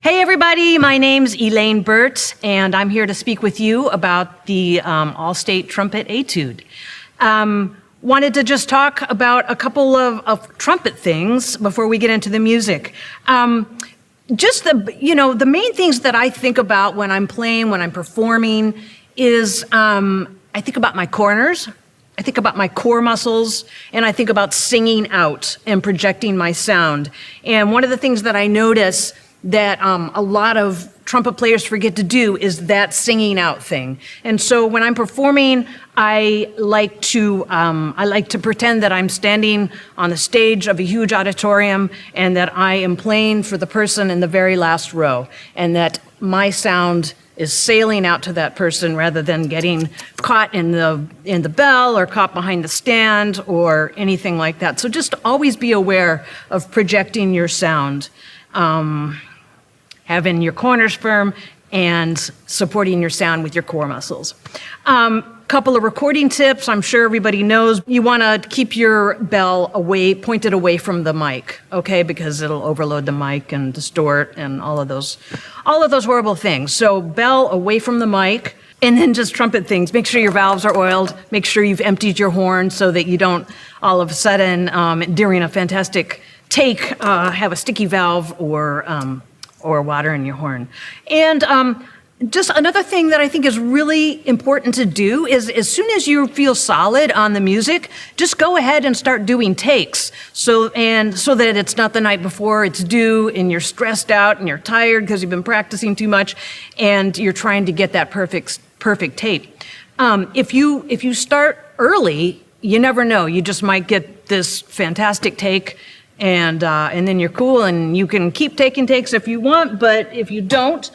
Hey everybody, my name's Elaine Burt, and I'm here to speak with you about the All-State Trumpet Etude. Wanted to just talk about a couple of trumpet things before we get into the music. Just the main things that I think about when I'm playing, when I'm performing, is I think about my corners, I think about my core muscles, and I think about singing out and projecting my sound. And one of the things that I notice that a lot of trumpet players forget to do is that singing out thing. And so when I'm performing, I like to pretend that I'm standing on the stage of a huge auditorium and that I am playing for the person in the very last row, and that my sound is sailing out to that person rather than getting caught in the bell or caught behind the stand or anything like that. So just always be aware of projecting your sound. Having your corners firm and supporting your sound with your core muscles. Couple of recording tips. I'm sure everybody knows you want to keep your bell pointed away from the mic, okay? Because it'll overload the mic and distort and all of those horrible things. So bell away from the mic. And then just trumpet things. Make sure your valves are oiled. Make sure you've emptied your horn so that you don't all of a sudden, during a fantastic take, have a sticky valve or water in your horn. And just another thing that I think is really important to do is as soon as you feel solid on the music, just go ahead and start doing takes. So that it's not the night before it's due and you're stressed out and you're tired because you've been practicing too much and you're trying to get that perfect tape. If you start early, you never know. You just might get this fantastic take, and then you're cool, and you can keep taking takes if you want, but if you don't,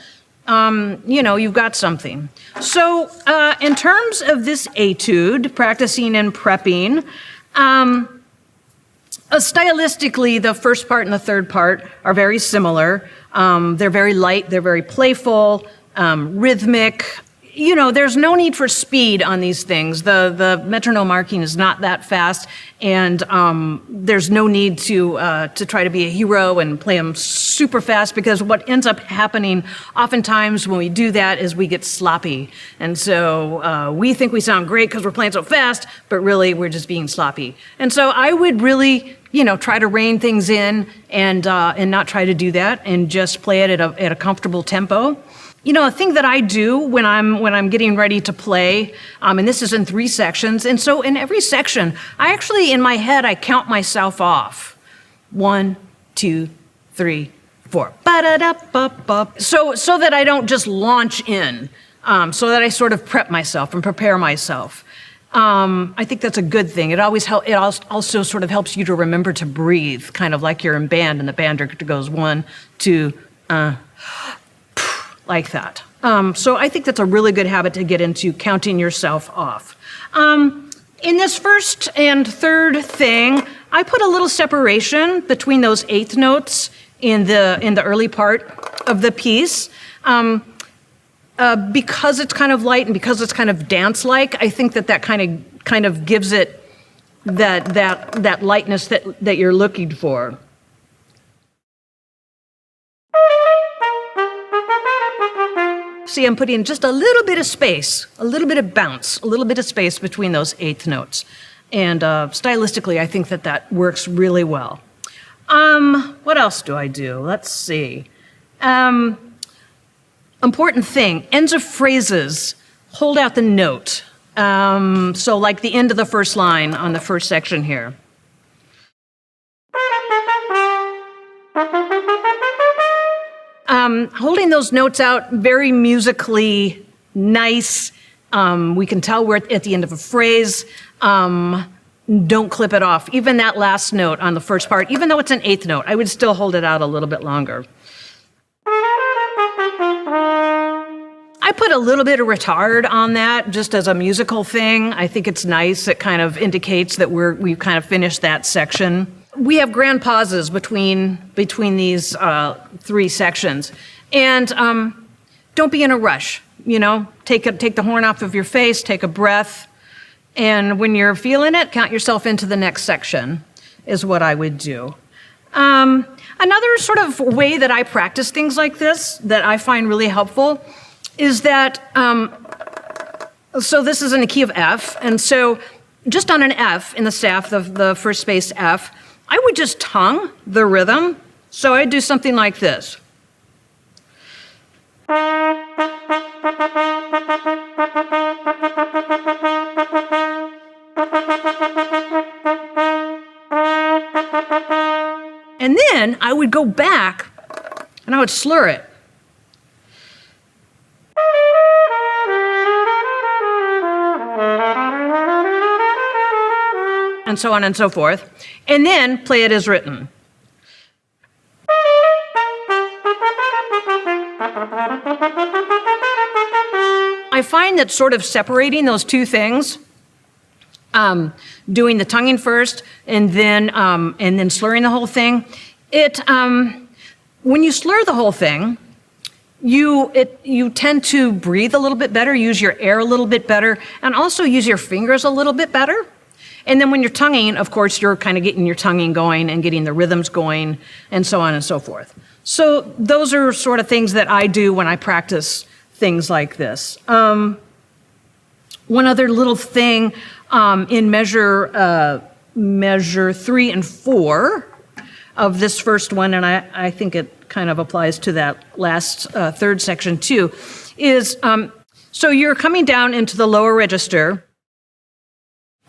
you've got something. So in terms of this etude, practicing and prepping, stylistically, the first part and the third part are very similar. They're very light, they're very playful, rhythmic. There's no need for speed on these things. The metronome marking is not that fast, and there's no need to try to be a hero and play them super fast, because what ends up happening oftentimes when we do that is we get sloppy. And so we think we sound great because we're playing so fast, but really we're just being sloppy. And so I would really try to rein things in and not try to do that, and just play it at a comfortable tempo. A thing that I do when I'm getting ready to play, and this is in 3 sections, and so in every section, I actually, in my head, I count myself off. 1, 2, 3, 4. Ba-da-da-ba-ba. So that I don't just launch in, so that I sort of prep myself and prepare myself. I think that's a good thing. It also sort of helps you to remember to breathe, kind of like you're in band, and the band director goes 1, 2, like that. So I think that's a really good habit to get into, counting yourself off. In this first and third thing, I put a little separation between those 8th notes in the early part of the piece. Because it's kind of light and because it's kind of dance-like, I think that kind of gives it that lightness that you're looking for. See, I'm putting just a little bit of space, a little bit of bounce, a little bit of space between those 8th notes. And stylistically, I think that works really well. What else do I do? Let's see. Important thing, ends of phrases, hold out the note. So like the end of the first line on the first section here. Holding those notes out, very musically nice. We can tell we're at the end of a phrase. Don't clip it off. Even that last note on the first part, even though it's an 8th note, I would still hold it out a little bit longer. I put a little bit of retard on that just as a musical thing. I think it's nice. It kind of indicates that we've kind of finished that section. We have grand pauses between these 3 sections. And don't be in a rush, Take the horn off of your face, take a breath, and when you're feeling it, count yourself into the next section, is what I would do. Another sort of way that I practice things like this that I find really helpful is that, so this is in the key of F, and so just on an F in the staff, the first space F, I would just tongue the rhythm. So I'd do something like this. And then I would go back and I would slur it. And so on and so forth. And then play it as written. I find that sort of separating those two things, doing the tonguing first and then slurring the whole thing, when you slur the whole thing, you tend to breathe a little bit better, use your air a little bit better, and also use your fingers a little bit better. And then when you're tonguing, of course, you're kind of getting your tonguing going and getting the rhythms going and so on and so forth. So those are sort of things that I do when I practice things like this. One other little thing in measure 3 and 4 of this first one, and I think it kind of applies to that last third section too, is so you're coming down into the lower register.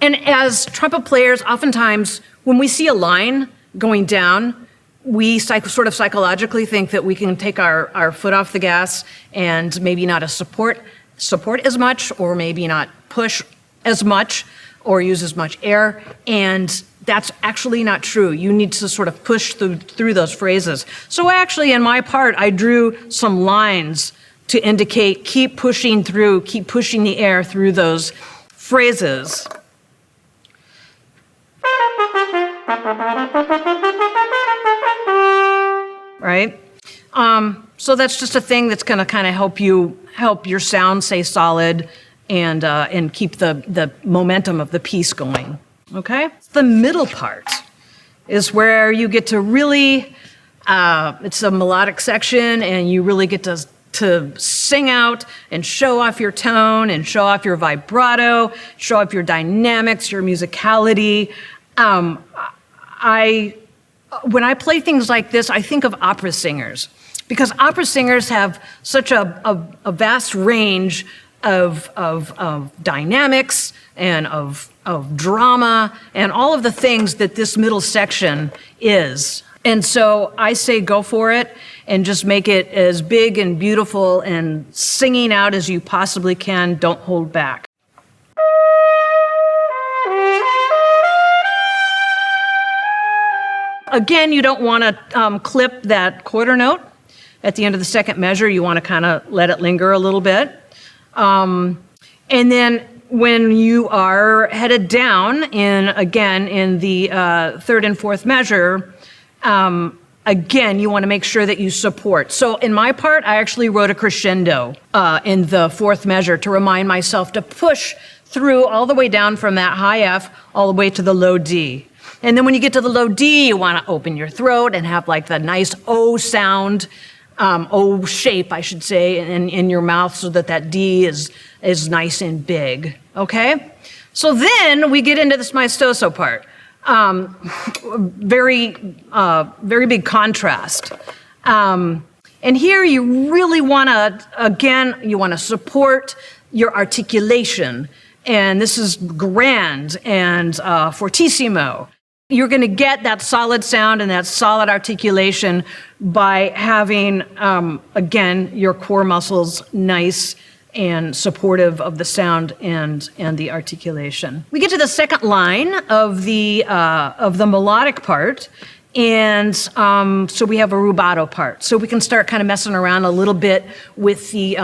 And as trumpet players, oftentimes when we see a line going down, we sort of psychologically think that we can take our foot off the gas and maybe not support as much, or maybe not push as much or use as much air. And that's actually not true. You need to sort of push through those phrases. So actually in my part, I drew some lines to indicate keep pushing the air through those phrases. Right? So that's just a thing that's going to kind of help your sound stay solid and keep the momentum of the piece going. Okay? The middle part is where you get to really, it's a melodic section, and you really get to sing out and show off your tone and show off your vibrato, show off your dynamics, your musicality. When I play things like this, I think of opera singers, because opera singers have such a vast range of dynamics and of drama and all of the things that this middle section is. And so I say go for it and just make it as big and beautiful and singing out as you possibly can. Don't hold back. Again, you don't want to clip that quarter note at the end of the second measure. You want to kind of let it linger a little bit. And then when you are headed down in the third and fourth measure, again, you want to make sure that you support. So in my part, I actually wrote a crescendo in the fourth measure to remind myself to push through all the way down from that high F all the way to the low D. And then when you get to the low D, you want to open your throat and have like the nice O sound, O shape, I should say, in your mouth, so that D is nice and big. Okay? So then we get into this maestoso part. Very big contrast. And here you really want to, you want to support your articulation. And this is grand and fortissimo. You're going to get that solid sound and that solid articulation by having, again, your core muscles nice and supportive of the sound and the articulation. We get to the second line of the melodic part, and so we have a rubato part. So we can start kind of messing around a little bit with the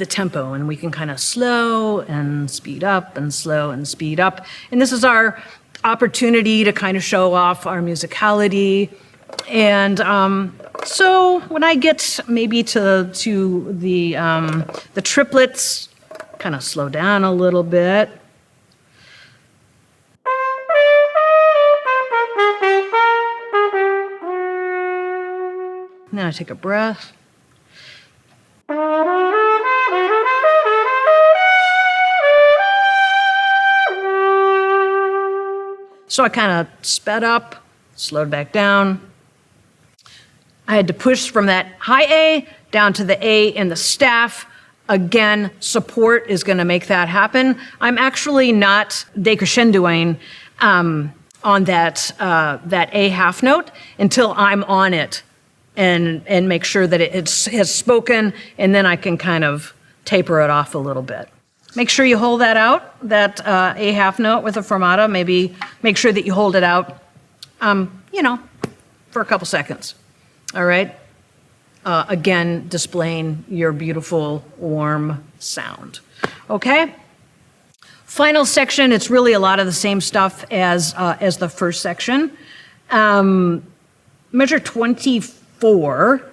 tempo, and we can kind of slow and speed up and slow and speed up. And this is our opportunity to kind of show off our musicality. And so when I get maybe to the triplets, kind of slow down a little bit. And then I take a breath. So I kind of sped up, slowed back down. I had to push from that high A down to the A in the staff. Again, support is going to make that happen. I'm actually not decrescendoing on that A half note until I'm on it and make sure that it has spoken, and then I can kind of taper it off a little bit. Make sure you hold that out, that A half note with a fermata. Maybe make sure that you hold it out, for a couple seconds. All right? Again, displaying your beautiful, warm sound. Okay? Final section, it's really a lot of the same stuff as the first section. Measure 24,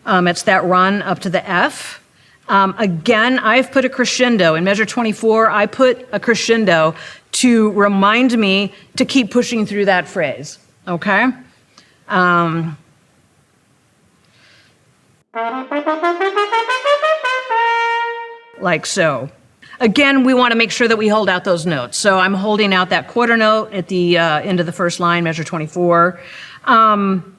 it's that run up to the F. Again, I've put a crescendo. In measure 24, I put a crescendo to remind me to keep pushing through that phrase, okay? Like so. Again, we want to make sure that we hold out those notes. So I'm holding out that quarter note at the end of the first line, measure 24. Bum,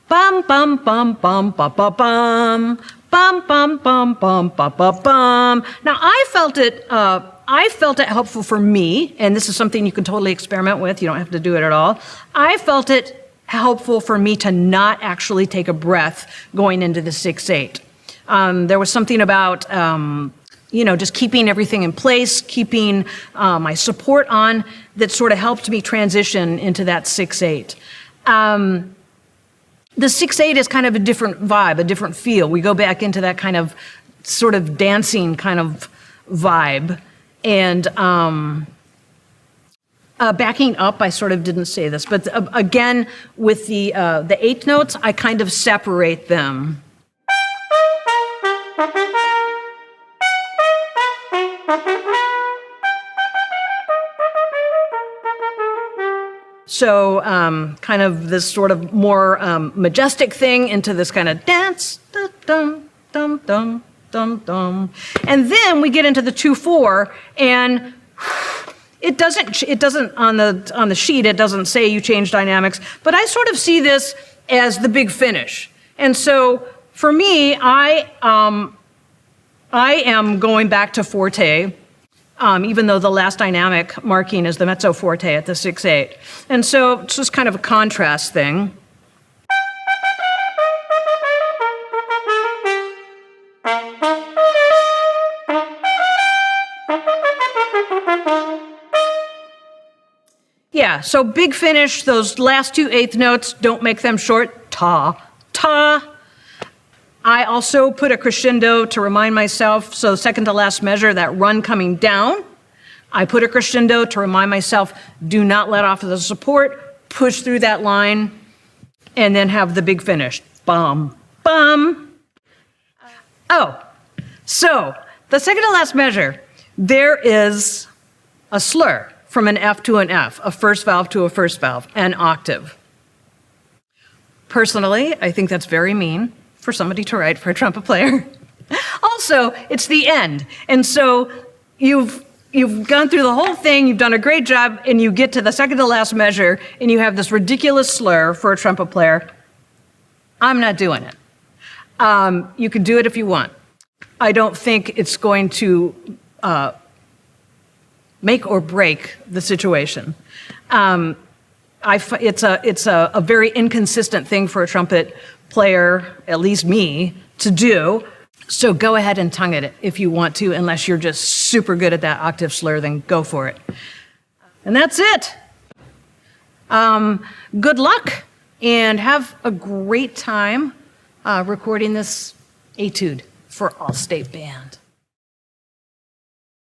bum, bum, bum, bum, bum, bum. Bum, bum, bum, bum, bum, bum, bum. Now, I felt it helpful for me, and this is something you can totally experiment with. You don't have to do it at all. I felt it helpful for me to not actually take a breath going into the 6/8. There was something about, just keeping everything in place, keeping my support on, that sort of helped me transition into that 6/8. The 6/8 is kind of a different vibe, a different feel. We go back into that kind of sort of dancing kind of vibe. And backing up, I sort of didn't say this, but again, with the 8th notes, I kind of separate them. So kind of this sort of more majestic thing into this kind of dance, dum, dum, dum, dum, dum. And then we get into the 2/4, and it doesn't on the sheet, it doesn't say you change dynamics, but I sort of see this as the big finish. And so for me, I am going back to forte, even though the last dynamic marking is the mezzo forte at the 6/8. And so it's just kind of a contrast thing. Yeah, so big finish, those last 2 8th notes, don't make them short. Ta, ta. I also put a crescendo to remind myself, so second to last measure, that run coming down. I put a crescendo to remind myself, do not let off of the support, push through that line, and then have the big finish. Bum, bum. Oh, so the second to last measure, there is a slur from an F to an F, a first valve to a first valve, an octave. Personally, I think that's very mean for somebody to write for a trumpet player. Also, it's the end. And so you've gone through the whole thing, you've done a great job, and you get to the second to last measure, and you have this ridiculous slur for a trumpet player. I'm not doing it. You can do it if you want. I don't think it's going to make or break the situation. It's a very inconsistent thing for a trumpet player, at least me, to do. So go ahead and tongue it if you want to, unless you're just super good at that octave slur, then go for it. And that's it. Good luck, and have a great time recording this etude for All State Band.